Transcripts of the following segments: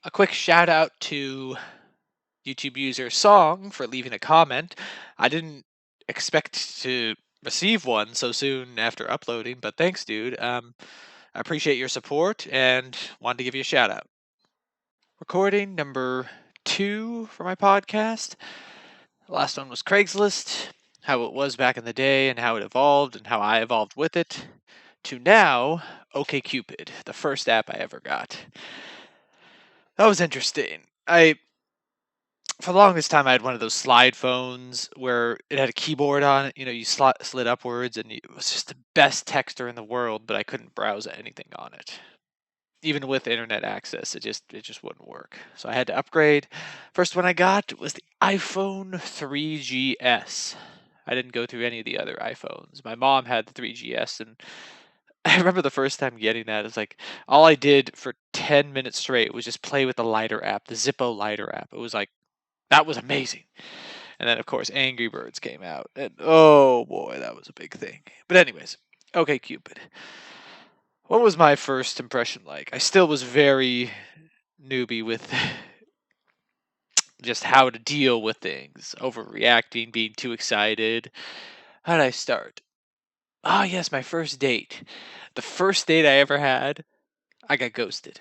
A quick shout out to YouTube user Song for leaving a comment. I didn't expect to receive one so soon after uploading, but thanks, dude. I appreciate your support and wanted to give you a shout out. Recording number 2 for my podcast. The last one was Craigslist, how it was back in the day and how it evolved and how I evolved with it. To now, Okcupid, the first app I ever got. That was interesting. For the longest time, I had one of those slide phones where it had a keyboard on it. You slid upwards, and it was just the best texter in the world. But I couldn't browse anything on it, even with internet access. It just wouldn't work. So I had to upgrade. First one I got was the iPhone 3GS. I didn't go through any of the other iPhones. My mom had the 3GS, and I remember the first time getting that. It's like all I did for 10 minutes straight was just play with the lighter app, the Zippo lighter app. It was like that was amazing. And then, of course, Angry Birds came out. And oh boy, that was a big thing. But, anyways, okay, Cupid. What was my first impression like? I still was very newbie with just how to deal with things, overreacting, being too excited. How did I start? Ah, yes, my first date. The first date I ever had, I got ghosted.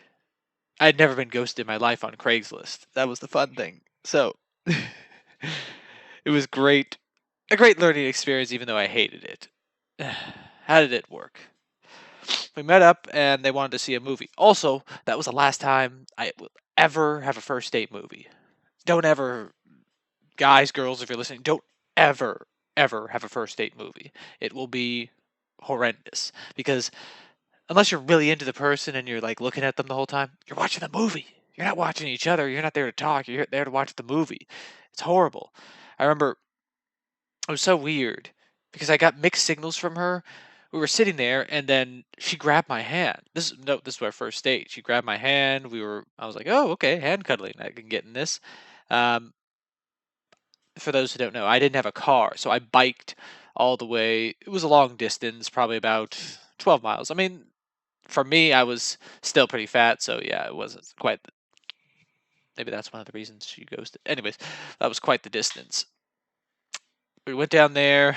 I'd never been ghosted in my life on Craigslist. That was the fun thing. So, it was great. A great learning experience, even though I hated it. How did it work? We met up and they wanted to see a movie. Also, that was the last time I will ever have a first date movie. Don't ever, guys, girls, if you're listening, don't ever, ever have a first date movie. It will be horrendous because unless you're really into the person and you're like looking at them the whole time, you're watching the movie. You're not watching each other. You're not there to talk. You're there to watch the movie. It's horrible. I remember it was so weird because I got mixed signals from her. We were sitting there, and then she grabbed my hand. This is our first date. She grabbed my hand. I was like, oh, okay, hand cuddling. I can get in this. Um, for those who don't know, I didn't have a car, so I biked all the way. It was a long distance, probably about 12 miles. I mean, for me, I was still pretty fat, so yeah, it wasn't quite. Maybe that's one of the reasons she ghosted. Anyways, that was quite the distance. We went down there,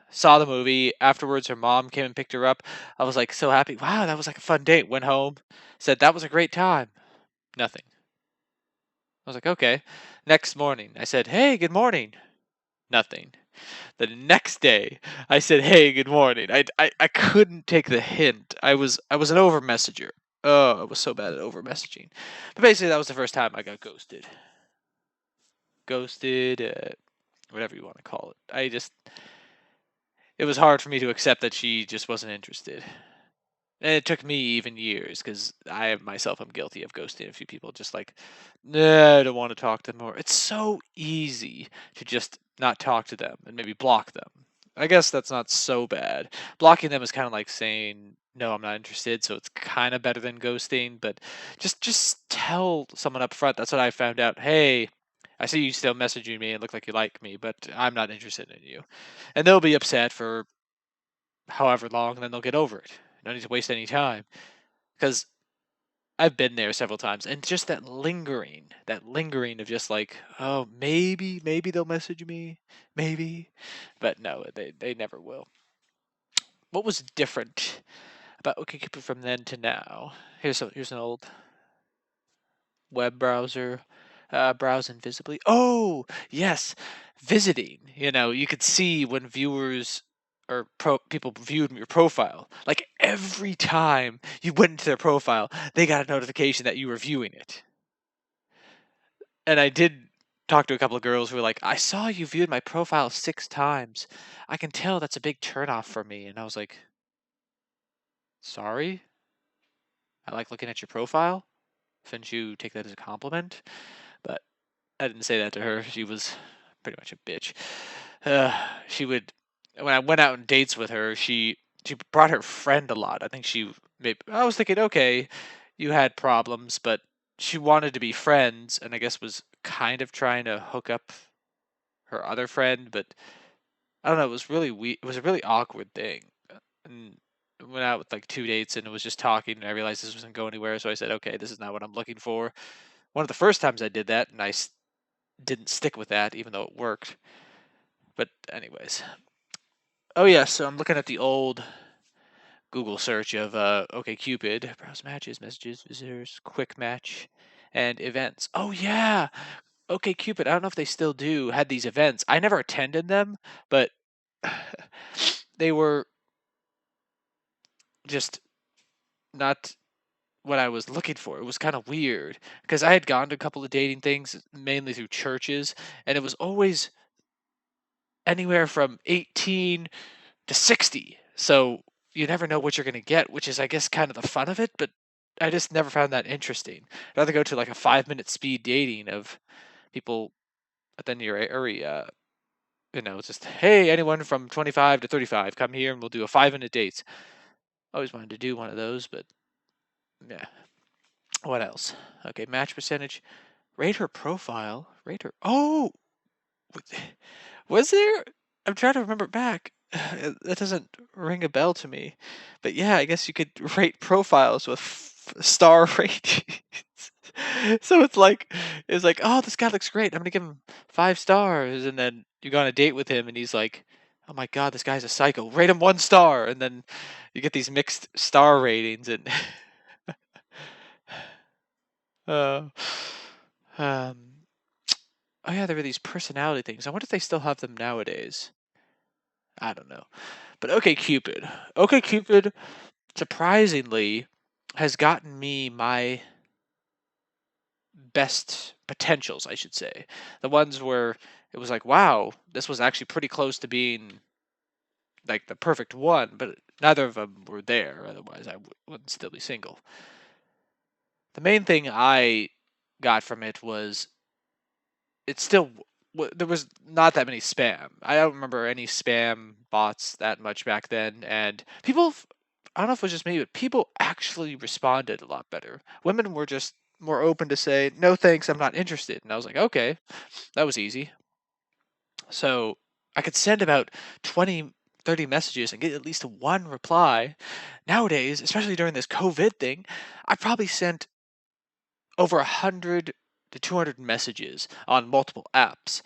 saw the movie. Afterwards, her mom came and picked her up. I was like so happy. Wow, that was like a fun date. Went home, said that was a great time. Nothing. I was like, okay. Next morning, I said, hey, good morning. Nothing. The next day, I said, hey, good morning. I couldn't take the hint. I was an over messenger. Oh, I was so bad at over messaging. But basically, that was the first time I got ghosted. Ghosted, whatever you want to call it. It was hard for me to accept that she just wasn't interested. And it took me even years because I myself am guilty of ghosting a few people. Just like, nah, I don't want to talk to them more. It's so easy to just not talk to them and maybe block them. I guess that's not so bad. Blocking them is kind of like saying no, I'm not interested. So it's kind of better than ghosting. But just tell someone up front. That's what I found out. Hey, I see you still messaging me and look like you like me, but I'm not interested in you. And they'll be upset for however long, and then they'll get over it. No need to waste any time because I've been there several times, and just that lingering of just like, oh, maybe they'll message me, maybe, but no, they never will. What was different about OkCupid from then to now? Here's an old web browser. Browse invisibly. Oh, yes, visiting. You could see when viewers or people viewed your profile. Like every time you went into their profile, they got a notification that you were viewing it. And I did talk to a couple of girls who were like, "I saw you viewed my profile 6 times. I can tell that's a big turnoff for me." And I was like, "Sorry, I like looking at your profile. Shouldn't you take that as a compliment?" But I didn't say that to her. She was pretty much a bitch. She would when I went out on dates with her, she brought her friend a lot. I think she maybe I was thinking, okay, you had problems, but she wanted to be friends, and I guess was kind of trying to hook up her other friend, but I don't know. It was really it was a really awkward thing, and went out with like 2 dates, and it was just talking, and I realized this wasn't going anywhere. So I said, okay, this is not what I'm looking for. One of the first times I did that, and didn't stick with that, even though it worked. But anyways, oh yeah, so I'm looking at the old Google search of OkCupid, browse matches, messages, visitors, quick match, and events. Oh yeah, OkCupid. I don't know if they still do had these events. I never attended them, but they were just not what I was looking for. It was kind of weird because I had gone to a couple of dating things mainly through churches, and it was always anywhere from 18 to 60. So you never know what you're going to get, which is, I guess, kind of the fun of it. But I just never found that interesting. I'd rather go to like a 5 minute speed dating of people within your area. Just, hey, anyone from 25 to 35, come here and we'll do a 5 minute date. Always wanted to do one of those, but yeah. What else? Okay, match percentage. Rate her profile. Rate her. Oh, was there? I'm trying to remember back. That doesn't ring a bell to me. But yeah, I guess you could rate profiles with star ratings. So it's like, oh, this guy looks great. I'm gonna give him 5 stars, and then you go on a date with him, and he's like, oh my god, this guy's a psycho. Rate him 1 star, and then you get these mixed star ratings, and uh, um, oh yeah, there were these personality things. I wonder if they still have them nowadays. I don't know. But OkCupid. OkCupid surprisingly has gotten me my best potentials, I should say. The ones where it was like, wow, this was actually pretty close to being like the perfect one, but neither of them were there. Otherwise, I wouldn't still be single. The main thing I got from it was it's still there was not that many spam. I don't remember any spam bots that much back then, and people. I don't know if it was just me, but people actually responded a lot better. Women were just more open to say, "No, thanks, I'm not interested," and I was like, "Okay, that was easy." So I could send about 20, 30 messages and get at least one reply. Nowadays, especially during this COVID thing, I probably sent over 100 to 200 messages on multiple apps,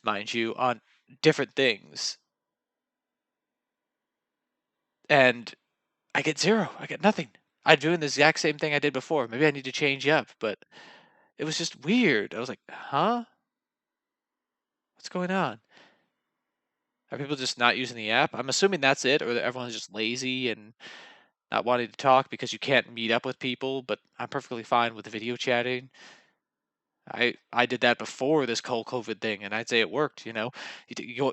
mind you, on different things. And I get zero. I get nothing. I'm doing the exact same thing I did before. Maybe I need to change up, but it was just weird. I was like, huh? What's going on? Are people just not using the app? I'm assuming that's it, or that everyone's just lazy and not wanting to talk because you can't meet up with people, but I'm perfectly fine with video chatting. I did that before this whole COVID thing, and I'd say it worked. You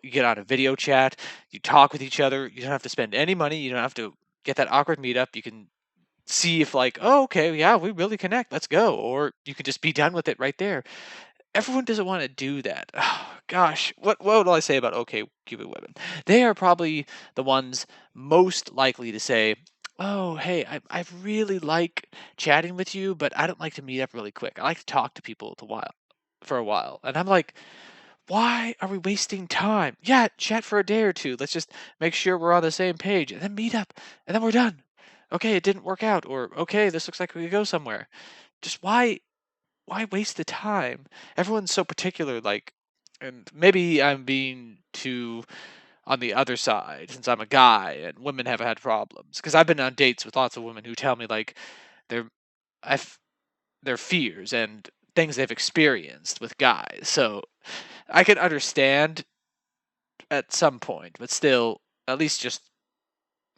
get on a video chat, you talk with each other. You don't have to spend any money. You don't have to get that awkward meetup. You can see if like, oh, okay, yeah, we really connect. Let's go, or you can just be done with it right there. Everyone doesn't want to do that. Oh, gosh, what will I say about okay Cupid women? They are probably the ones most likely to say, "Oh, hey, I really like chatting with you, but I don't like to meet up really quick. I like to talk to people for a while." And I'm like, "Why are we wasting time? Yeah, chat for a day or two. Let's just make sure we're on the same page, and then meet up, and then we're done. Okay, it didn't work out, or okay, this looks like we could go somewhere. Just why waste the time? Everyone's so particular, like, and maybe I'm being too on the other side since I'm a guy and women have had problems. Because I've been on dates with lots of women who tell me like their I've their fears and things they've experienced with guys. So I can understand at some point, but still, at least just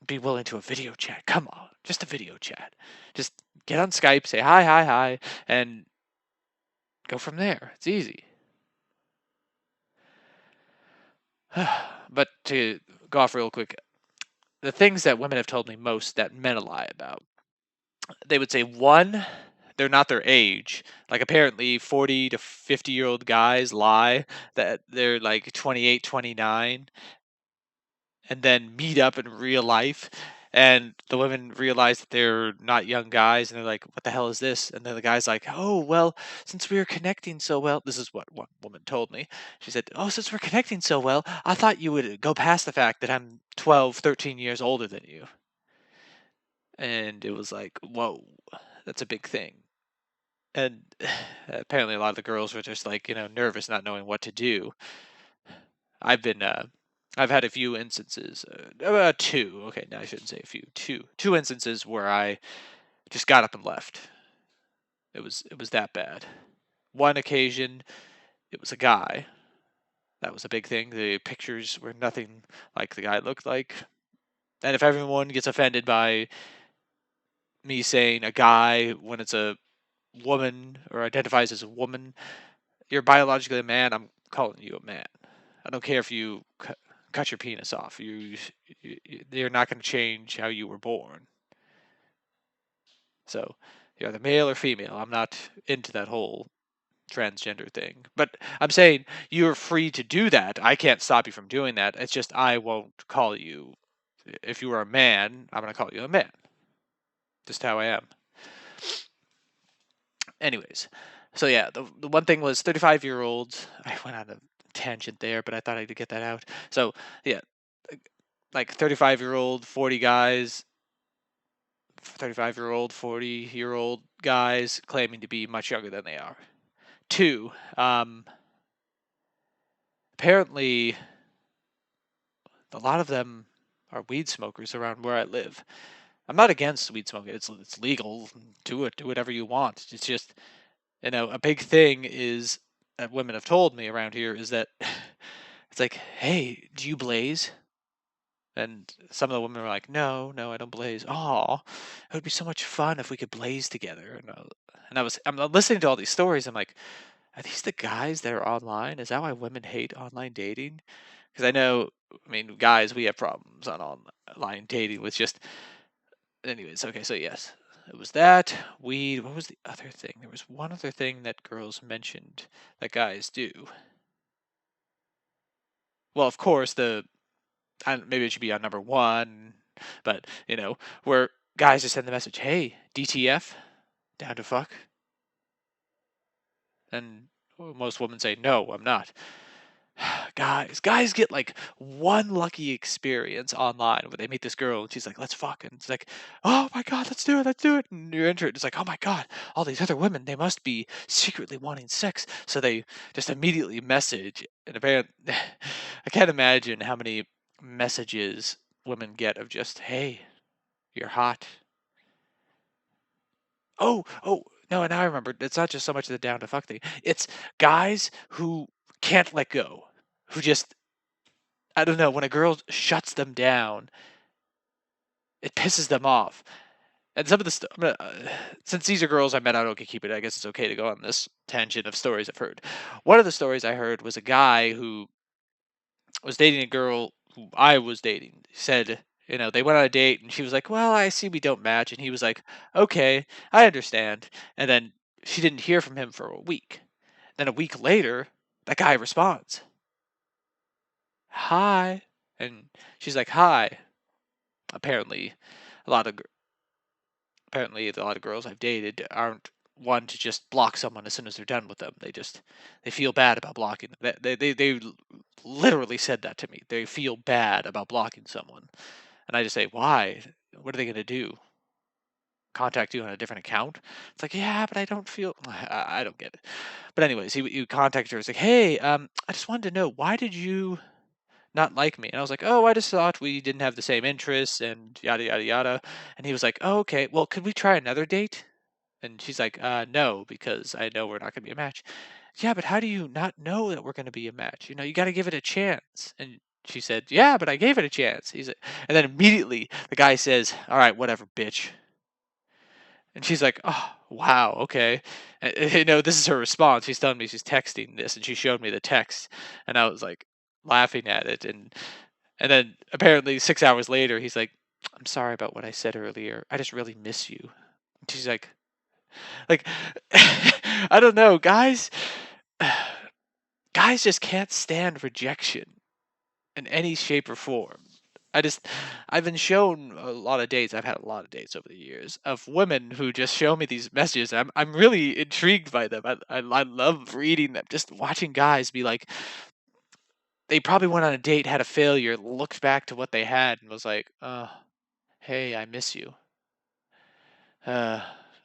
be willing to a video chat. Come on, just a video chat. Just get on Skype, say hi, hi, hi, and go from there. It's easy. But to go off real quick, the things that women have told me most that men lie about, they would say one, they're not their age. Like apparently 40 to 50-year-old guys lie that they're like 28, 29, and then meet up in real life. And the women realize that they're not young guys, and they're like, "What the hell is this?" And then the guy's like, "Oh, well, since we were connecting so well," this is what one woman told me. She said, "Oh, since we're connecting so well, I thought you would go past the fact that I'm 12, 13 years older than you." And it was like, whoa, that's a big thing. And apparently a lot of the girls were just like, nervous, not knowing what to do. I've been, I've had a few instances, two. Okay, no, I shouldn't say a few. Two instances where I just got up and left. It was that bad. One occasion, it was a guy. That was a big thing. The pictures were nothing like the guy looked like. And if everyone gets offended by me saying a guy when it's a woman or identifies as a woman, you're biologically a man. I'm calling you a man. I don't care if you cut your penis off. You're not going to change how you were born. So you're either male or female. I'm not into that whole transgender thing. But I'm saying you're free to do that. I can't stop you from doing that. It's just I won't call you. If you were a man, I'm going to call you a man. Just how I am. Anyways, so yeah, the one thing was 35-year-olds. I went on a tangent there, but I thought I'd get that out. So yeah, like 35-year-old, 40 guys, 35-year-old, 40-year-old guys claiming to be much younger than they are. Two, apparently, a lot of them are weed smokers around where I live. I'm not against weed smoking. It's legal. Do it. Do whatever you want. It's just, a big thing is that women have told me around here is that it's like, hey, do you blaze? And some of the women were like, no, no, I don't blaze. Oh, it would be so much fun if we could blaze together. I'm listening to all these stories. I'm like, are these the guys that are online? Is that why women hate online dating? Because I mean, guys, we have problems on online dating with just. Anyways, okay, so yes, it was that weed. What was the other thing? There was one other thing that girls mentioned that guys do. Well, of course, maybe it should be on number one, but where guys just send the message, "Hey, DTF, down to fuck," and most women say, "No, I'm not." Guys get like one lucky experience online where they meet this girl and she's like, "Let's fuck," and it's like, "Oh my god, let's do it," and you're into it. It's like, "Oh my god, all these other women, they must be secretly wanting sex," so they just immediately message. And apparently, I can't imagine how many messages women get of just, "Hey, you're hot." Oh, no, and now I remember. It's not just so much the down to fuck thing. It's guys who can't let go, who just, I don't know, when a girl shuts them down, it pisses them off. And some of the since these are girls I met on Okcupid, I guess it's okay to go on this tangent of stories I've heard. One of the stories I heard was a guy who was dating a girl who I was dating. He said, they went on a date and she was like, "Well, I see we don't match." And he was like, "Okay, I understand." And then she didn't hear from him for a week. Then a week later, that guy responds, "Hi." And she's like, "Hi." Apparently, a lot of a lot of girls I've dated aren't one to just block someone as soon as they're done with them. They feel bad about blocking them. They literally said that to me. They feel bad about blocking someone, and I just say, why? What are they gonna do? Contact you on a different account? It's like, yeah, but I don't feel. I don't get it. But anyways, he contacted her. It's like, hey, I just wanted to know, why did you not like me? And I was like, oh, I just thought we didn't have the same interests and yada yada yada. And he was like, oh, okay, well, could we try another date? And she's like, no, because I know we're not going to be a match. Yeah, but how do you not know that we're going to be a match? You got to give it a chance. And she said, yeah, but I gave it a chance. And then immediately the guy says, all right, whatever, bitch. And she's like, oh, wow, okay. And, this is her response. She's telling me she's texting this, and she showed me the text, and I was like laughing at it. And then apparently 6 hours later, he's like, I'm sorry about what I said earlier. I just really miss you. And she's like, I don't know, guys. Guys just can't stand rejection in any shape or form. I've been shown a lot of dates. I've had a lot of dates over the years of women who just show me these messages. I'm really intrigued by them. I love reading them. Just watching guys be like, they probably went on a date, had a failure, looked back to what they had, and was like, "Hey, I miss you." Uh,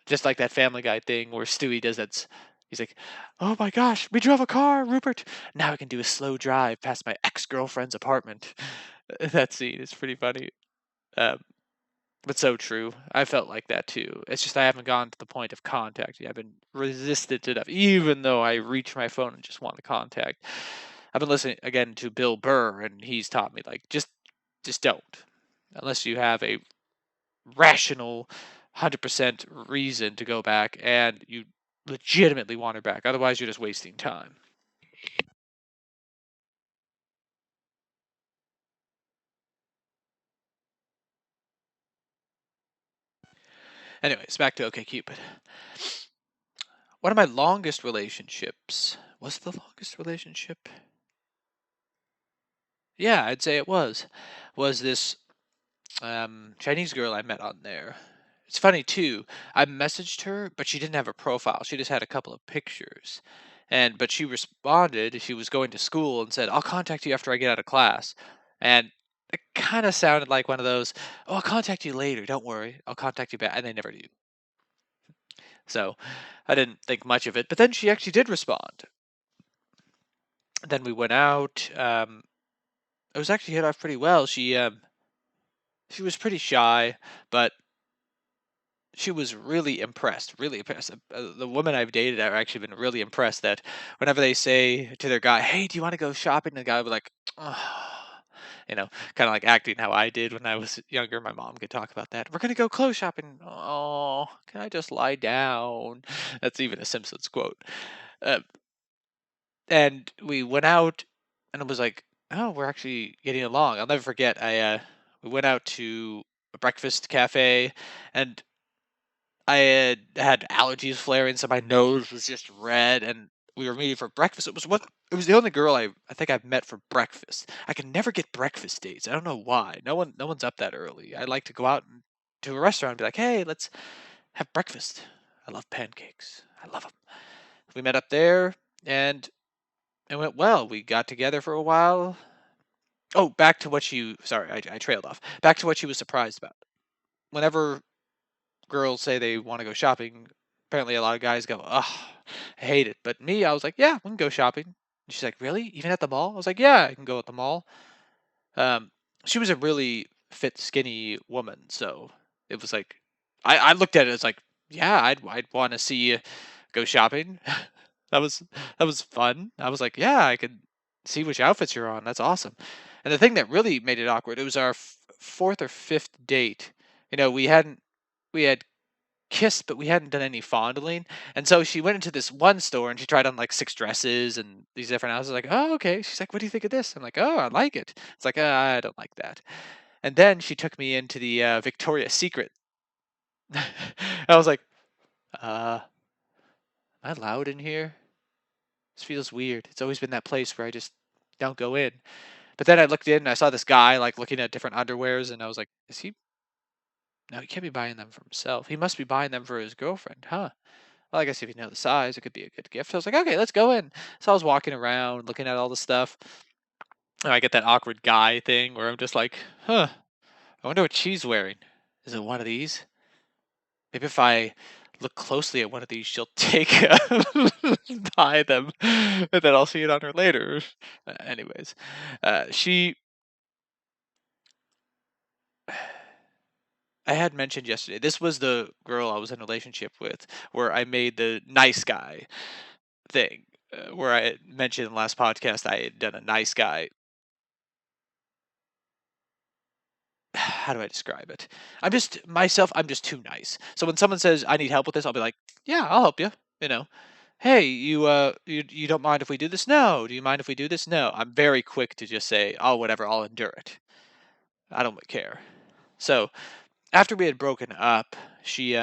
Just like that Family Guy thing where Stewie does that. He's like, "Oh my gosh, we drove a car, Rupert. Now I can do a slow drive past my ex-girlfriend's apartment." That scene is pretty funny. Um, but so true. I felt like that too. It's just I haven't gone to the point of contacting. I've been resistant enough, even though I reach my phone and just want to contact. I've been listening again to Bill Burr, and he's taught me like just don't, unless you have a rational, 100% reason to go back, and you legitimately want her back. Otherwise, you're just wasting time. Anyways, back to OkCupid. One of my longest relationships was the longest relationship. Yeah, I'd say it was this Chinese girl I met on there. It's funny too. I messaged her, but she didn't have a profile. She just had a couple of pictures. But she responded. She was going to school and said, "I'll contact you after I get out of class." And it kind of sounded like one of those, "Oh, I'll contact you later. Don't worry. I'll contact you back." And they never do. So I didn't think much of it. But then she actually did respond. Then we went out. It was actually hit off pretty well. She was pretty shy, but she was really impressed, really impressed. The women I've dated have actually been really impressed that whenever they say to their guy, "Hey, do you want to go shopping?" the guy will be like, "Oh," kind of like acting how I did when I was younger. My mom could talk about that. "We're gonna go clothes shopping." "Oh, can I just lie down?" That's even a Simpsons quote. Uh, and we went out, and it was like, "Oh, we're actually getting along." I'll never forget. We went out to a breakfast cafe, and I had allergies flaring, so my nose was just red, and we were meeting for breakfast. It was the only girl I think I've met for breakfast. I can never get breakfast dates. I don't know why. No one's up that early. I like to go out to a restaurant and be like, "Hey, let's have breakfast." I love pancakes. I love them. We met up there, and it went well. We got together for a while. Oh, back to what you. Sorry, I trailed off. Back to what she was surprised about. Whenever girls say they want to go shopping, apparently a lot of guys go, "Ugh, I hate it." But me, I was like, "Yeah, we can go shopping." And she's like, "Really? Even at the mall?" I was like, "Yeah, I can go at the mall." Um, she was a really fit, skinny woman, so it was like, I looked at it as like, yeah, I'd want to see you go shopping. that was that was fun. I was like, yeah, I could see which outfits you're on. That's awesome. And the thing that really made it awkward, it was our fourth or fifth date. We had kissed, but we hadn't done any fondling. And so she went into this one store and she tried on like six dresses and these different houses. Like, "Oh, okay." She's like, "What do you think of this?" I'm like, "Oh, I like it." It's like, I don't like that." And then she took me into the Victoria's Secret. I was like, am I loud in here? This feels weird. It's always been that place where I just don't go in. But then I looked in and I saw this guy like looking at different underwears and I was like, is he? No, he can't be buying them for himself. He must be buying them for his girlfriend, huh? Well, I guess if you know the size, it could be a good gift. So I was like, okay, let's go in. So I was walking around looking at all the stuff. And I get that awkward guy thing where I'm just like, huh, I wonder what she's wearing. Is it one of these? Maybe if I look closely at one of these, she'll take buy them, and then I'll see it on her later. Anyways, she. I had mentioned yesterday. This was the girl I was in a relationship with, where I made the nice guy thing. Where I had mentioned in the last podcast, I had done a nice guy. How do I describe it? I'm just myself. I'm just too nice. So when someone says I need help with this, I'll be like, "Yeah, I'll help you." You know, "Hey, you don't mind if we do this?" "No." "Do you mind if we do this?" "No." I'm very quick to just say, "Oh, whatever. I'll endure it. I don't care." So after we had broken up, she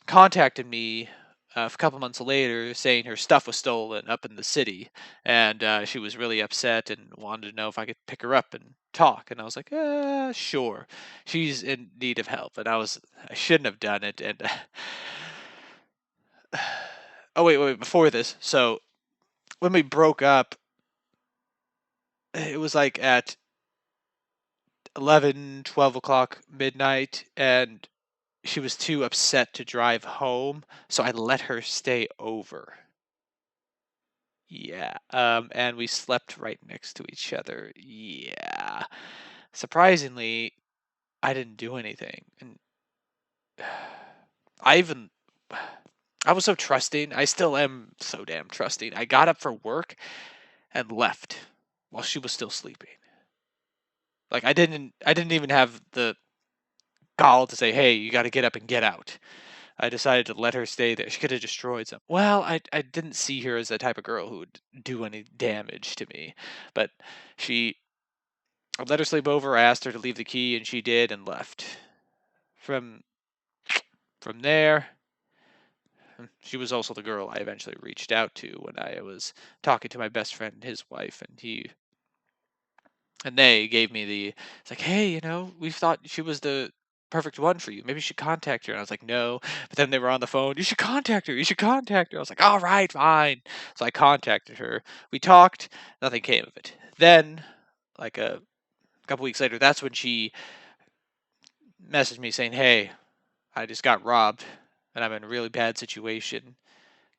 contacted me a couple months later saying her stuff was stolen up in the city, and she was really upset and wanted to know if I could pick her up and talk. And I was like, sure. She's in need of help, and I shouldn't have done it. And oh wait, before this, so when we broke up, it was like at 11, 12 o'clock midnight, and she was too upset to drive home, so I let her stay over. Yeah, and we slept right next to each other. Yeah. Surprisingly, I didn't do anything, and I even I was so trusting. I still am so damn trusting. I got up for work and left while she was still sleeping. Like I didn't even have the gall to say, "Hey, you got to get up and get out." I decided to let her stay there. She could have destroyed some. Well, I didn't see her as the type of girl who would do any damage to me, but she I let her sleep over. I asked her to leave the key, and she did, and left. From from there, she was also the girl I eventually reached out to when I was talking to my best friend and his wife, and they gave me it's like, hey, we thought she was the perfect one for you. Maybe you should contact her. And I was like, no. But then they were on the phone. You should contact her. You should contact her. I was like, all right, fine. So I contacted her. We talked. Nothing came of it. Then, like a couple weeks later, that's when she messaged me saying, hey, I just got robbed and I'm in a really bad situation.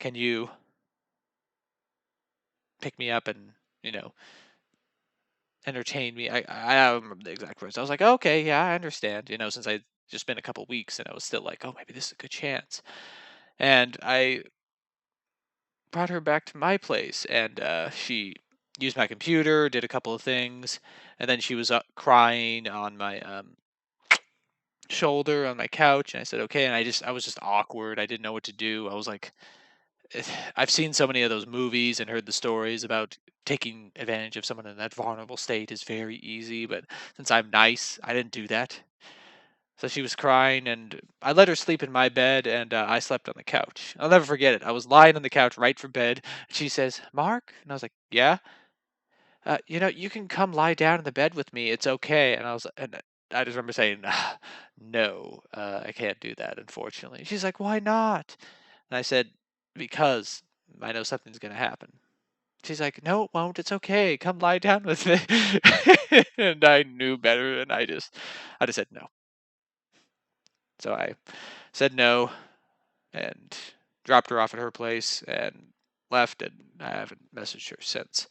Can you pick me up and, you know, entertain me? I don't remember the exact words. I was like, okay, yeah, I understand. Since I just been a couple weeks and I was still like, oh, maybe this is a good chance. And I brought her back to my place, and she used my computer, did a couple of things, and then she was crying on my shoulder on my couch, and I said, okay. And I was just awkward. I didn't know what to do. I was like, I've seen so many of those movies and heard the stories about taking advantage of someone in that vulnerable state is very easy, but since I'm nice, I didn't do that. So she was crying, and I let her sleep in my bed, and I slept on the couch. I'll never forget it. I was lying on the couch right for bed. And she says, "Mark," and I was like, "Yeah." You can come lie down in the bed with me. It's okay. And I just remember saying, "No, I can't do that, unfortunately." She's like, "Why not?" And I said, "Because I know something's gonna happen." She's like, "No, it won't. It's okay. Come lie down with me." And I knew better, and I just said no. So I said no and dropped her off at her place and left, and I haven't messaged her since.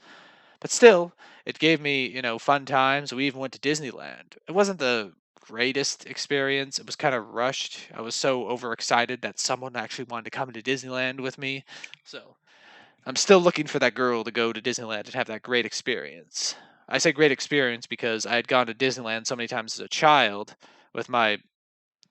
But still, it gave me, fun times. We even went to Disneyland. It wasn't the greatest experience. It was kind of rushed. I was so overexcited that someone actually wanted to come to Disneyland with me. So I'm still looking for that girl to go to Disneyland and have that great experience. I say great experience because I had gone to Disneyland so many times as a child with my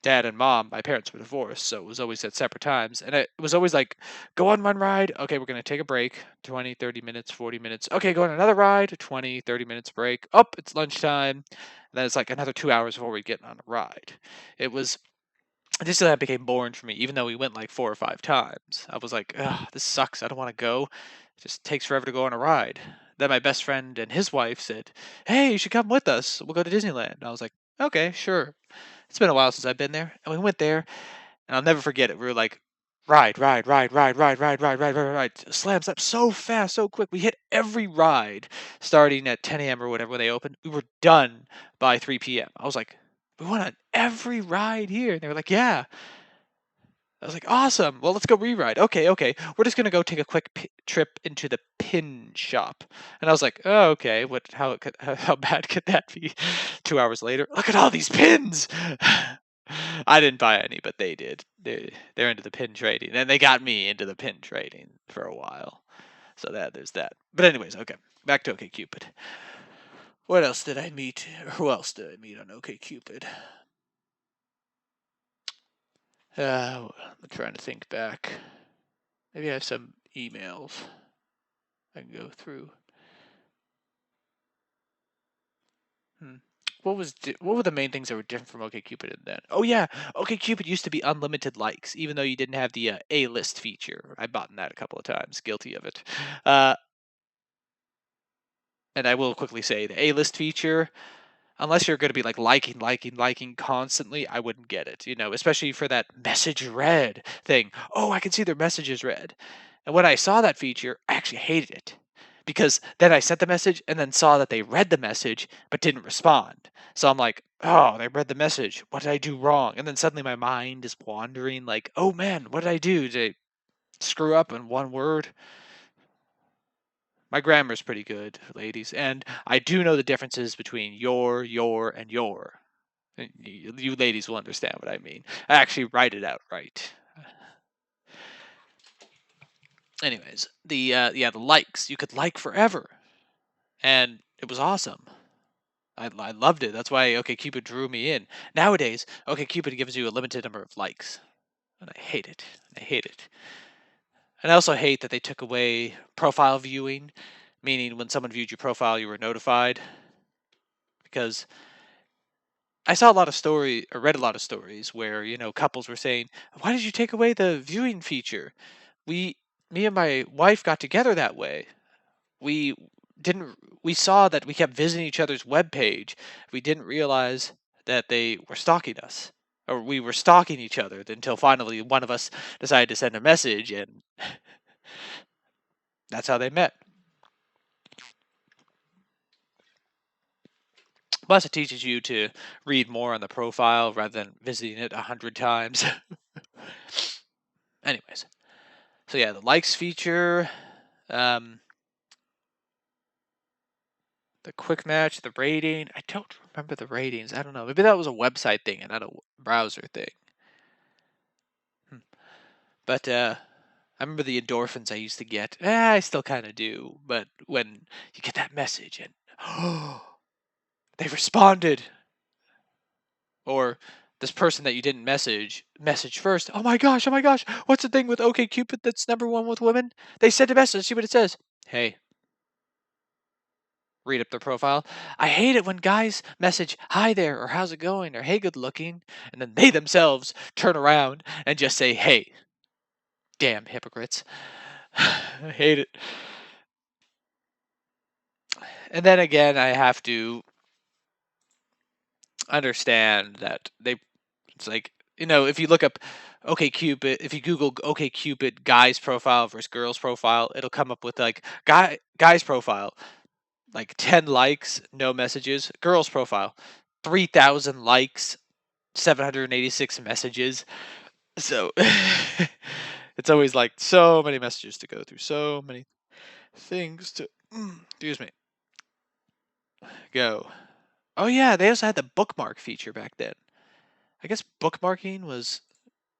dad and mom. My parents were divorced, so it was always at separate times. And it was always like, go on one ride. Okay, we're going to take a break. 20, 30 minutes, 40 minutes. Okay, go on another ride. 20, 30 minutes break. Up, it's lunchtime. And then it's like another 2 hours before we get on a ride. It was. Disneyland became boring for me, even though we went like 4 or 5 times. I was like, ugh, this sucks. I don't want to go. It just takes forever to go on a ride. Then my best friend and his wife said, hey, you should come with us. We'll go to Disneyland. And I was like, okay, sure. It's been a while since I've been there. And we went there, and I'll never forget it. We were like, ride, ride, ride, ride, ride, ride, ride, ride, ride, ride. Slams up so fast, so quick. We hit every ride starting at 10 a.m. or whatever when they opened. We were done by 3 p.m. I was like, we went on every ride here. And they were like, yeah. I was like, awesome. Well, let's go re-ride. Okay, okay. We're just gonna go take a quick trip into the pin shop. And I was like, oh, okay. How bad could that be? 2 hours later, look at all these pins. I didn't buy any, but they did. They're into the pin trading, and they got me into the pin trading for a while. So there's that. But anyways, okay. Back to OkCupid. What else did I meet? Or who else did I meet on OkCupid? I'm trying to think back. Maybe I have some emails I can go through. Hmm. What were the main things that were different from OkCupid and then? Oh yeah, OkCupid used to be unlimited likes, even though you didn't have the A-list feature. I bought that a couple of times, guilty of it. Uh, and I will quickly say the A-list feature, unless you're going to be like liking constantly, I wouldn't get it. Especially for that message read thing. Oh, I can see their messages read. And when I saw that feature, I actually hated it because then I sent the message and then saw that they read the message but didn't respond. So I'm like, oh, they read the message. What did I do wrong? And then suddenly my mind is wandering, like, oh man, what did I do? Did I screw up in one word? My grammar's pretty good, ladies, and I do know the differences between your, and your. You ladies will understand what I mean. I actually write it out right. Anyways, the likes, you could like forever, and it was awesome. I loved it. That's why OkCupid drew me in. Nowadays, OkCupid gives you a limited number of likes, and I hate it. I hate it. And I also hate that they took away profile viewing, meaning when someone viewed your profile, you were notified. Because I saw a lot of story or read a lot of stories where couples were saying, "Why did you take away the viewing feature? We, me and my wife got together that way. We didn't. We saw that we kept visiting each other's web page. We didn't realize that they were stalking us, or we were stalking each other until finally one of us decided to send a message, and that's how they met." Plus, it teaches you to read more on the profile rather than visiting it 100 times. Anyways, so yeah, the likes feature, um, the quick match, the rating. I don't remember the ratings. I don't know. Maybe that was a website thing and not a browser thing. But I remember the endorphins I used to get. I still kind of do. But when you get that message and they responded, or this person that you didn't message first. Oh my gosh! Oh my gosh! What's the thing with OkCupid that's number one with women? They send a message. See what it says. Hey, read up their profile. I hate it when guys message hi there or how's it going or hey good looking, and then they themselves turn around and just say hey. Damn hypocrites. I hate it. And then again, I have to understand that it's like, if you look up OkCupid, if you Google OkCupid guy's profile versus girl's profile, it'll come up with like guy's profile, like 10 likes, no messages. Girl's profile, 3,000 likes, 786 messages. So it's always like so many messages to go through, so many things to excuse me, go. Oh yeah, they also had the bookmark feature back then. I guess bookmarking was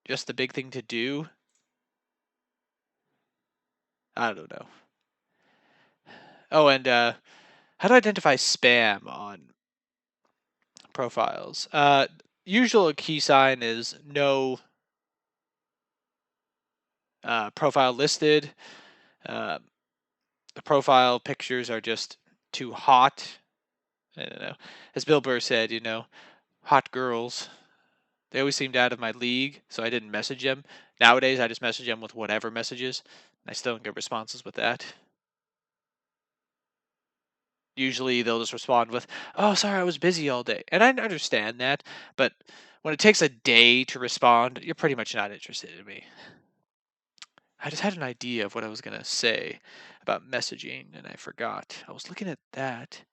just the big thing to do. I don't know. Oh, and how to identify spam on profiles. Usual key sign is no profile listed. Uh, the profile pictures are just too hot. I don't know. As Bill Burr said, hot girls, they always seemed out of my league, so I didn't message them. Nowadays, I just message them with whatever messages. I still don't get responses with that. Usually they'll just respond with, "Oh, sorry, I was busy all day." And I understand that, but when it takes a day to respond, you're pretty much not interested in me. I just had an idea of what I was going to say about messaging and I forgot. I was looking at that.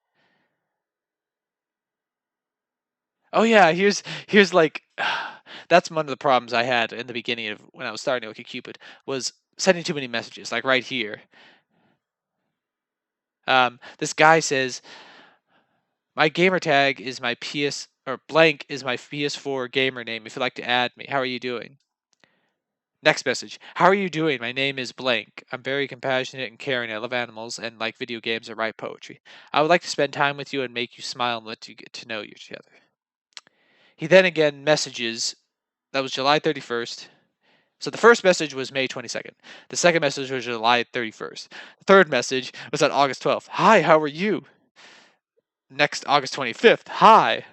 Oh yeah, here's like that's one of the problems I had in the beginning of when I was starting OkCupid was sending too many messages. Like right here, this guy says my gamer tag is my PS or blank is my PS4 gamer name. If you'd like to add me, how are you doing? Next message. How are you doing? My name is blank. I'm very compassionate and caring. I love animals and like video games and write poetry. I would like to spend time with you and make you smile and let you get to know each other. He then again messages. That was July 31st. So the first message was May 22nd. The second message was July 31st. The third message was on August 12th. Hi, how are you? Next, August 25th. Hi.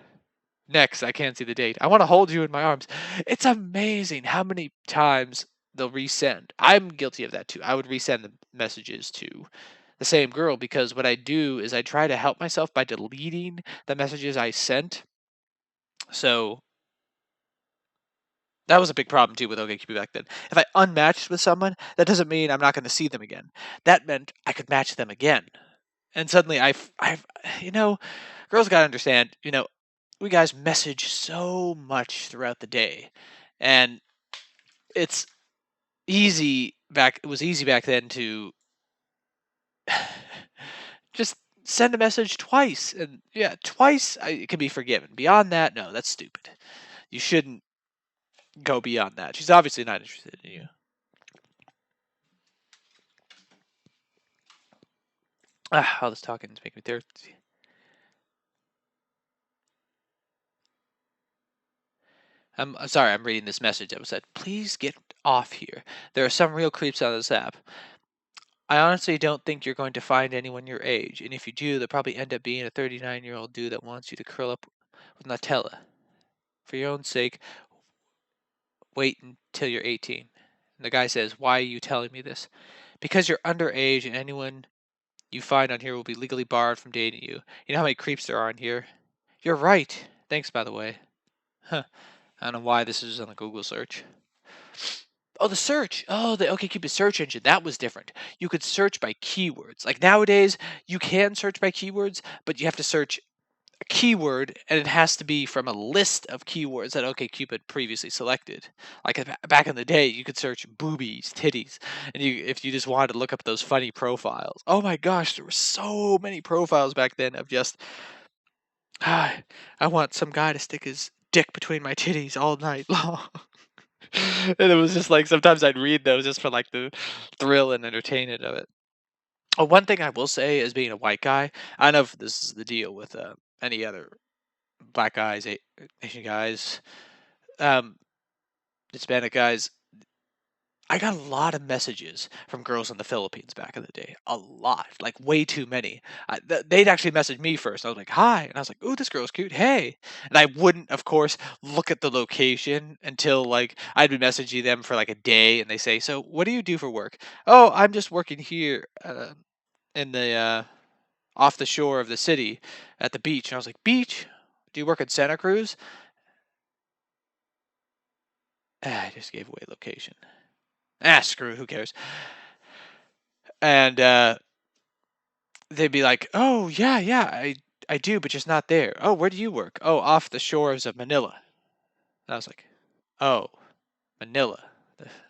Next, I can't see the date. I want to hold you in my arms. It's amazing how many times they'll resend. I'm guilty of that too. I would resend the messages to the same girl because what I do is I try to help myself by deleting the messages I sent. So That was a big problem too with OkCupid back then. If I unmatched with someone, that doesn't mean I'm not going to see them again. That meant I could match them again. And suddenly you know, girls got to understand, we guys message so much throughout the day. And it's it was easy back then to just send a message twice. And yeah, twice it can be forgiven. Beyond that, no, that's stupid. You shouldn't go beyond that. She's obviously not interested in you. All this talking is making me thirsty. I'm sorry, I'm reading this message that was said, please get off here. There are some real creeps on this app. I honestly don't think you're going to find anyone your age, and if you do, they'll probably end up being a 39-year-old dude that wants you to curl up with Nutella. For your own sake, wait until you're 18. And the guy says, why are you telling me this? Because you're underage and anyone you find on here will be legally barred from dating you. You know how many creeps there are on here? You're right. Thanks, by the way. Huh. I don't know why this is on the Google search. Oh, the search. Oh, the OkCupid search engine. That was different. You could search by keywords. Like nowadays, you can search by keywords, but you have to search a keyword, and it has to be from a list of keywords that OkCupid previously selected. Like back in the day, you could search boobies, titties, and if you just wanted to look up those funny profiles. Oh my gosh, there were so many profiles back then of just, I want some guy to stick his dick between my titties all night long. And it was just like sometimes I'd read those just for like the thrill and entertainment of it. Oh, one thing I will say as being a white guy, I don't know if this is the deal with any other black guys, Asian guys, um, Hispanic guys. I got a lot of messages from girls in the Philippines back in the day. A lot, like way too many. They'd actually message me first. I was like, "Hi," and I was like, "Ooh, this girl's cute. Hey," and I wouldn't, of course, look at the location until like I'd been messaging them for like a day, and they say, "So, what do you do for work?" "Oh, I'm just working here in the off the shore of the city at the beach." And I was like, "Beach? Do you work in Santa Cruz?" I just gave away location. Screw it, who cares? And they'd be like, "Oh, yeah, yeah, I do, but just not there." "Oh, where do you work?" "Oh, off the shores of Manila." And I was like, "Oh, Manila,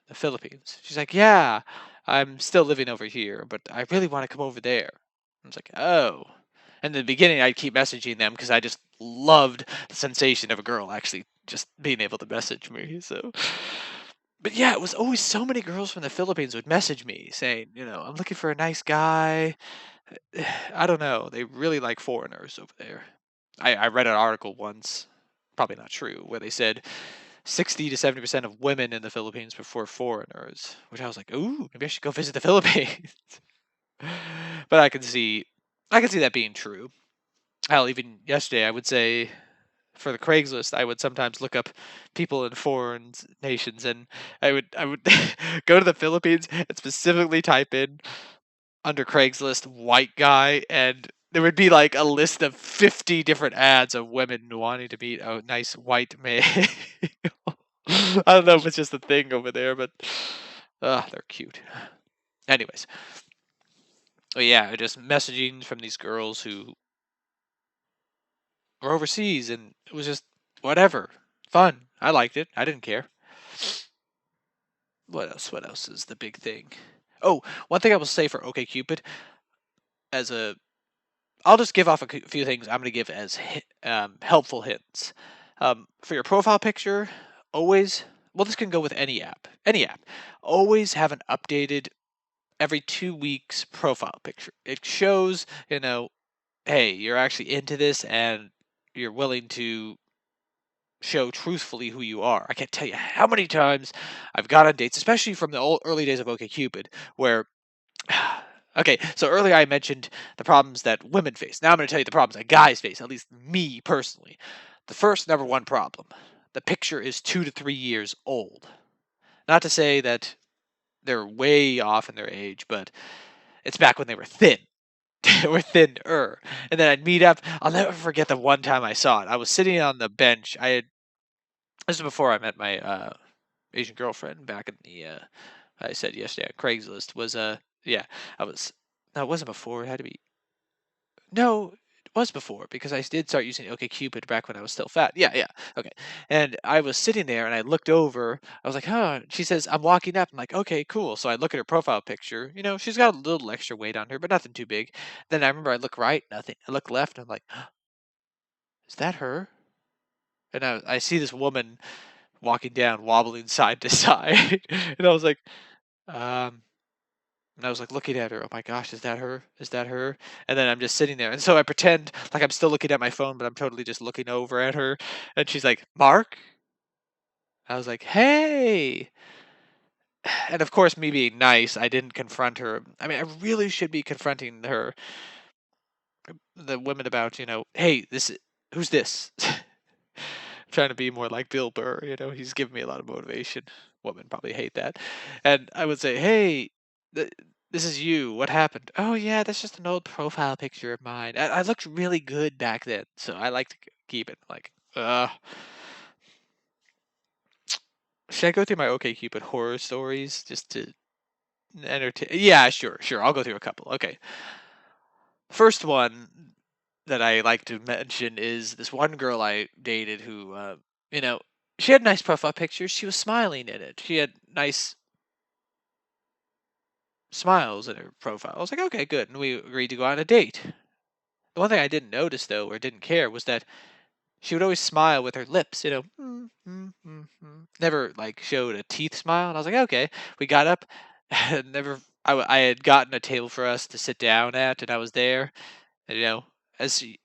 the Philippines." She's like, "Yeah, I'm still living over here, but I really want to come over there." I was like, "Oh." And in the beginning, I'd keep messaging them because I just loved the sensation of a girl actually just being able to message me. So, but yeah, it was always so many girls from the Philippines would message me saying, "I'm looking for a nice guy." I don't know. They really like foreigners over there. I read an article once, probably not true, where they said 60 to 70% of women in the Philippines prefer foreigners, which I was like, ooh, maybe I should go visit the Philippines. But I can see that being true. Hell, even yesterday, I would say for the Craigslist, I would sometimes look up people in foreign nations, and I would go to the Philippines and specifically type in under Craigslist white guy, and there would be like a list of 50 different ads of women wanting to meet a nice white male. I don't know if it's just a thing over there, but they're cute. Anyways, but yeah, just messaging from these girls who were overseas, and it was just whatever, fun. I liked it. I didn't care. What else? What else is the big thing? Oh, one thing I will say for OkCupid as a I'll just give off a few things I'm going to give as helpful hints. For your profile picture, always, well, this can go with any app. Any app. Always have an updated every 2 weeks profile picture. It shows, hey, you're actually into this and you're willing to show truthfully who you are. I can't tell you how many times I've got on dates, especially from the early days of OkCupid, where okay, so earlier I mentioned the problems that women face. Now I'm going to tell you the problems that guys face, at least me personally. The first number one problem, the picture is 2 to 3 years old. Not to say that they're way off in their age, but it's back when they were thin. They were thinner. And then I'd meet up. I'll never forget the one time I saw it. I was sitting on the bench. This is before I met my Asian girlfriend back in the I said yesterday on Craigslist was yeah, I was no, it wasn't before. It had to be no, it was before because I did start using OkCupid back when I was still fat. Yeah, yeah. Okay. And I was sitting there and I looked over. I was like, huh. She says, I'm walking up. I'm like, okay, cool. So I look at her profile picture. You know, she's got a little extra weight on her, but nothing too big. Then I remember I look right, nothing. I look left. I'm like, is that her? And I see this woman walking down, wobbling side to side. And I was like, um, and I was like looking at her. Oh my gosh, is that her? Is that her? And then I'm just sitting there. And so I pretend like I'm still looking at my phone, but I'm totally just looking over at her. And she's like, Mark? I was like, hey. And of course, me being nice, I didn't confront her. I mean, I really should be confronting her, the women about, hey, who's this? Trying to be more like Bill Burr, he's giving me a lot of motivation. Women probably hate that. And I would say, hey, this is you. What happened? Oh, yeah, that's just an old profile picture of mine. I looked really good back then, so I like to keep it. Like, should I go through my OkCupid horror stories just to entertain? Yeah, sure, sure. I'll go through a couple. Okay. First one that I like to mention is this one girl I dated who, you know, she had nice profile pictures. She was smiling in it. She had nice smiles in her profile. I was like, okay, good. And we agreed to go on a date. The one thing I didn't notice, though, or didn't care, was that she would always smile with her lips, never like showed a teeth smile. And I was like, okay. We got up, and never. I had gotten a table for us to sit down at, and I was there. And, as she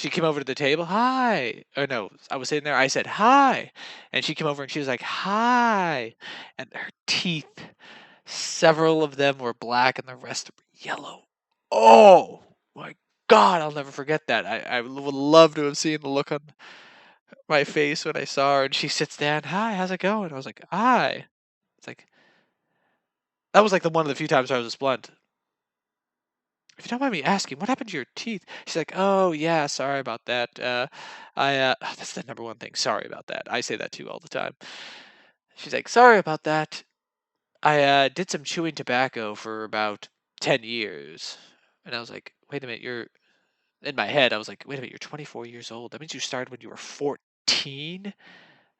came over to the table, hi. Or no, I was sitting there. I said hi, and she came over and she was like, hi, and her teeth, several of them were black and the rest were yellow. Oh my God, I'll never forget that. I would love to have seen the look on my face when I saw her, and she sits down. Hi, how's it going? I was like, hi. It's like that was like the one of the few times I was blunt. If you don't mind me asking, what happened to your teeth? She's like, oh yeah, sorry about that. That's the number one thing. Sorry about that. I say that too all the time. She's like, sorry about that. I did some chewing tobacco for about 10 years. And I was like, wait a minute, in my head, I was like, wait a minute, you're 24 years old. That means you started when you were 14?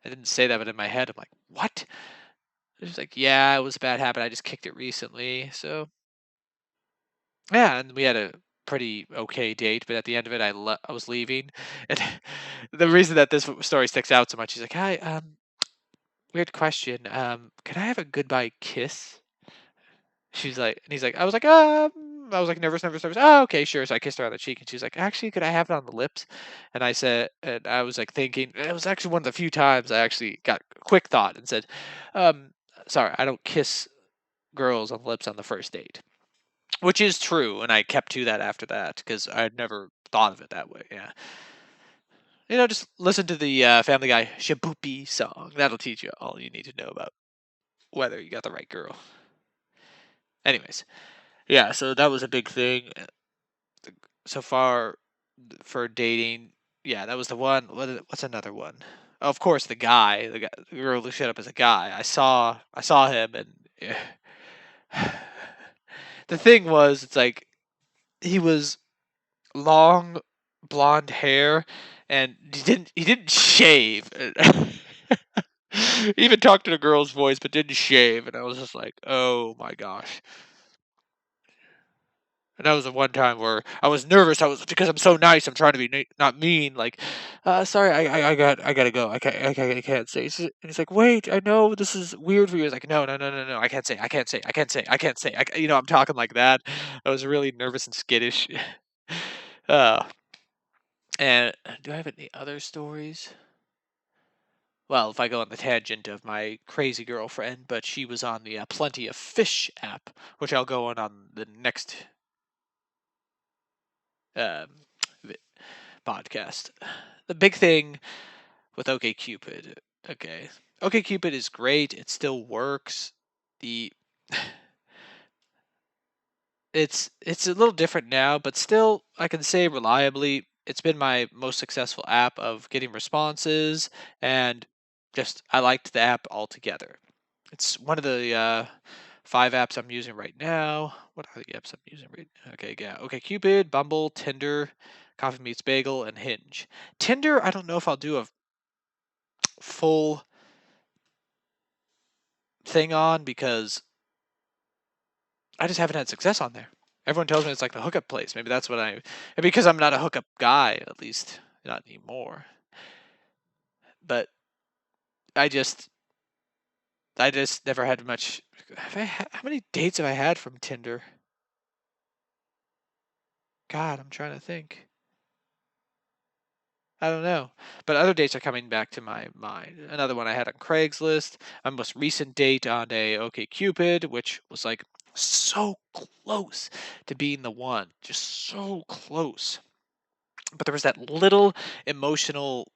I didn't say that, but in my head, I'm like, what? She's like, yeah, it was a bad habit. I just kicked it recently. So yeah, and we had a pretty okay date, but at the end of it, I was leaving, and the reason that this story sticks out so much, she's like, "Hi, weird question. Can I have a goodbye kiss?" She's like, and he's like, I was like nervous, nervous, nervous. Oh, okay, sure. So I kissed her on the cheek, and she's like, actually, could I have it on the lips? And I said, and I was like thinking, it was actually one of the few times I actually got quick thought and said, um, sorry, I don't kiss girls on the lips on the first date. Which is true, and I kept to that after that because I'd never thought of it that way. Yeah, just listen to the Family Guy "Shaboopy" song. That'll teach you all you need to know about whether you got the right girl. Anyways, yeah. So that was a big thing so far for dating. Yeah, that was the one. What's another one? Of course, the girl who showed up as a guy. I saw him, and the thing was, it's like he was long blonde hair, and he didn't shave. He even talked in a girl's voice, but didn't shave, and I was just like, oh my gosh. And that was the one time where I was nervous. I was because I'm so nice. I'm trying to be not mean. Like, sorry, I gotta go. I can't say. And he's like, wait, I know this is weird for you. He's like, no, no, no, no, no. I can't say. I can't say. I can't say. I can't say. I'm talking like that. I was really nervous and skittish. uh, And do I have any other stories? Well, if I go on the tangent of my crazy girlfriend, but she was on the Plenty of Fish app, which I'll go on the next um, vi- podcast. The big thing with OkCupid, okay, OkCupid is great. It still works. The it's a little different now, but still, I can say reliably, it's been my most successful app of getting responses and Just I liked the app altogether. It's one of the 5 apps I'm using right now. What are the apps I'm using right now? Okay, yeah. Okay, Cupid, Bumble, Tinder, Coffee Meets Bagel, and Hinge. Tinder, I don't know if I'll do a full thing on because I just haven't had success on there. Everyone tells me it's like the hookup place. Maybe that's what and because I'm not a hookup guy, at least not anymore. But I just never had much. How many dates have I had from Tinder? God, I'm trying to think. I don't know. But other dates are coming back to my mind. Another one I had on Craigslist. My most recent date on a Okcupid, which was like so close to being the one. Just so close. But there was that little emotional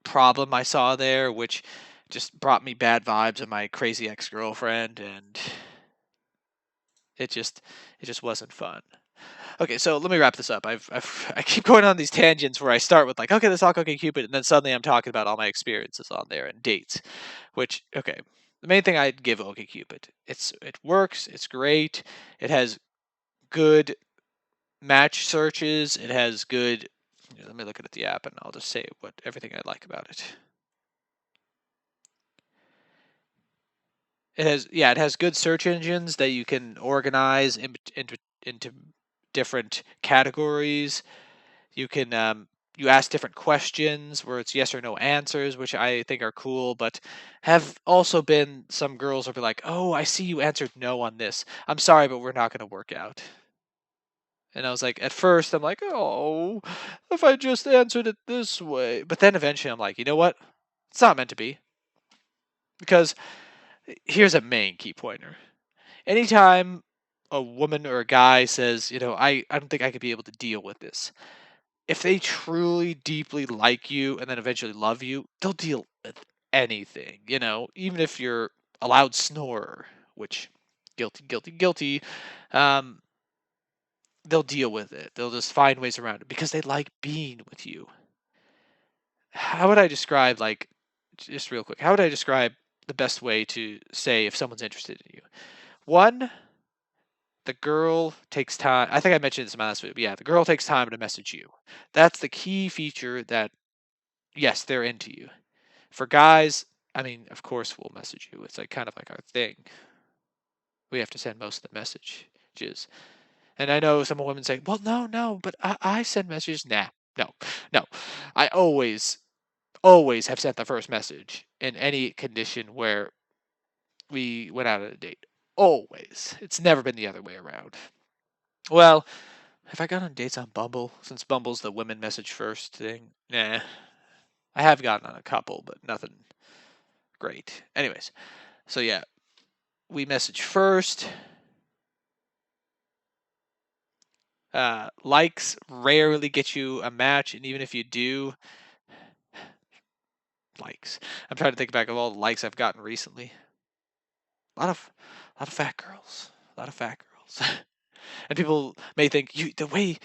problem I saw there, which just brought me bad vibes of my crazy ex-girlfriend, and it just wasn't fun. Okay, so let me wrap this up. I keep going on these tangents where I start with like, okay, let's talk okay Cupid, and then suddenly I'm talking about all my experiences on there and dates. Which okay, the main thing I'd give OkCupid, it works, it's great, it has good match searches, it has good. Let me look at the app and I'll just say what everything I like about it. It has good search engines that you can organize into different categories. You can you ask different questions where it's yes or no answers, which I think are cool, but have also been some girls will be like, "Oh, I see you answered no on this. I'm sorry, but we're not going to work out." And I was like, at first, I'm like, "Oh, if I just answered it this way," but then eventually, I'm like, you know what? It's not meant to be because here's a main key pointer. Anytime a woman or a guy says, I don't think I could be able to deal with this. If they truly deeply like you and then eventually love you, they'll deal with anything, even if you're a loud snorer, which guilty, guilty, guilty. Um, they'll deal with it. They'll just find ways around it because they like being with you. How would I describe, like, just real quick, how would I describe the best way to say if someone's interested in you? One, the girl takes time. I think I mentioned this in my last video. But yeah, the girl takes time to message you. That's the key feature that, yes, they're into you. For guys, I mean, of course we'll message you. It's like kind of like our thing. We have to send most of the messages. And I know some women say, well, no, no, but I send messages. Nah, no, no. I always have sent the first message in any condition where we went out on a date. Always. It's never been the other way around. Well, have I gone on dates on Bumble? Since Bumble's the women message first thing. Nah. I have gotten on a couple, but nothing great. Anyways, so yeah, we message first. Likes rarely get you a match, and even if you do, likes. I'm trying to think back of all the likes I've gotten recently. A lot of fat girls. A lot of fat girls. And people may think the way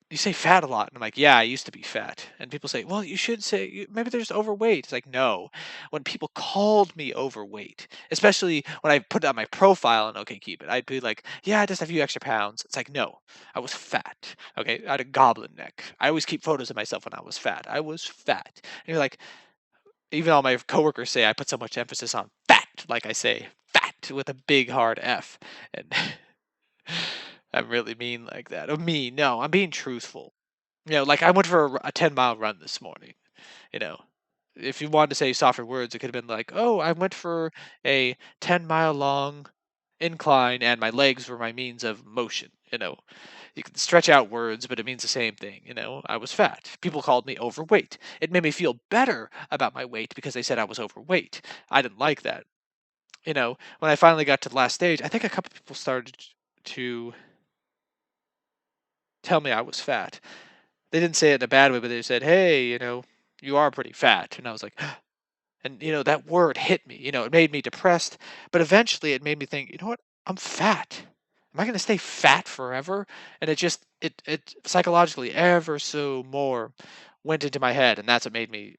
you say fat a lot, and I'm like, yeah, I used to be fat. And people say, well, you should say maybe they're just overweight. It's like, no. When people called me overweight, especially when I put it on my profile on OkCupid, I'd be like, yeah, I just have a few extra pounds. It's like, no, I was fat. Okay, I had a goblin neck. I always keep photos of myself when I was fat. I was fat. And you're like, even all my coworkers say I put so much emphasis on fat, like I say fat with a big hard F, and I'm really mean like that. Oh, me? No, I'm being truthful. Like I went for a 10-mile run this morning. You know, if you wanted to say softer words, it could have been like, "Oh, I went for a 10-mile long incline, and my legs were my means of motion." You can stretch out words, but it means the same thing. I was fat. People called me overweight. It made me feel better about my weight because they said I was overweight. I didn't like that. When I finally got to the last stage, I think a couple people started to tell me I was fat. They didn't say it in a bad way, but they said, "Hey, you are pretty fat." And I was like, and that word hit me. It made me depressed, but eventually it made me think, you know what? I'm fat. Am I going to stay fat forever? And it psychologically ever so more went into my head, and that's what made me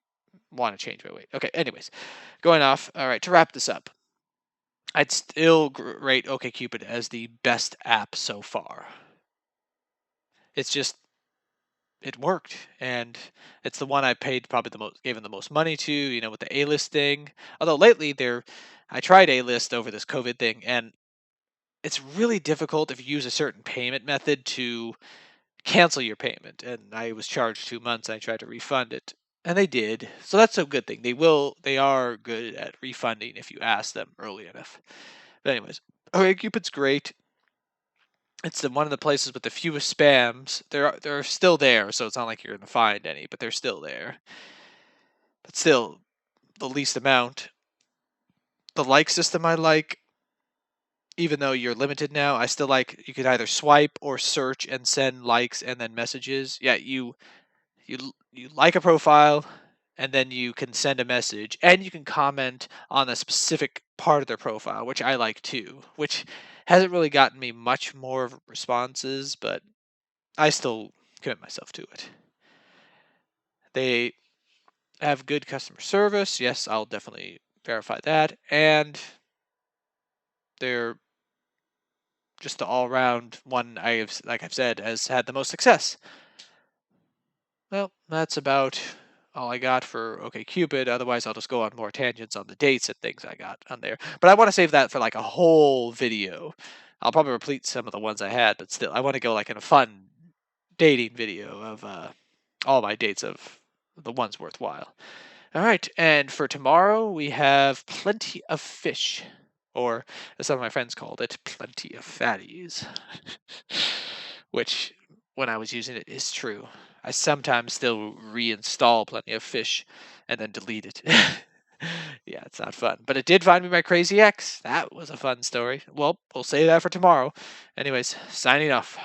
want to change my weight. Okay, anyways, going off. All right, to wrap this up, I'd still rate OkCupid as the best app so far. It's just it worked, and it's the one I paid probably the most, gave them the most money to. With the A-list thing. Although lately I tried A-list over this COVID thing, and it's really difficult if you use a certain payment method to cancel your payment. And I was charged 2 months. I tried to refund it, and they did. So that's a good thing. They are good at refunding if you ask them early enough. But anyways, okay, Cupid's great. It's one of the places with the fewest spams. They're still there, so it's not like you're gonna find any, but they're still there. But still, the least amount. The like system I like, even though you're limited now, I still like you could either swipe or search and send likes and then messages. Yeah, you like a profile, and then you can send a message, and you can comment on a specific part of their profile, which I like too. Which hasn't really gotten me much more responses, but I still commit myself to it. They have good customer service. Yes, I'll definitely verify that. And they're just the all-round one like I've said, has had the most success. Well, that's about all I got for OkCupid. Otherwise, I'll just go on more tangents on the dates and things I got on there. But I want to save that for like a whole video. I'll probably repeat some of the ones I had, but still, I want to go like in a fun dating video of all my dates of the ones worthwhile. All right, and for tomorrow we have plenty of fish, or as some of my friends called it, plenty of fatties. Which, when I was using it, is true. I sometimes still reinstall plenty of fish and then delete it. Yeah, it's not fun. But it did find me my crazy ex. That was a fun story. Well, we'll save that for tomorrow. Anyways, signing off.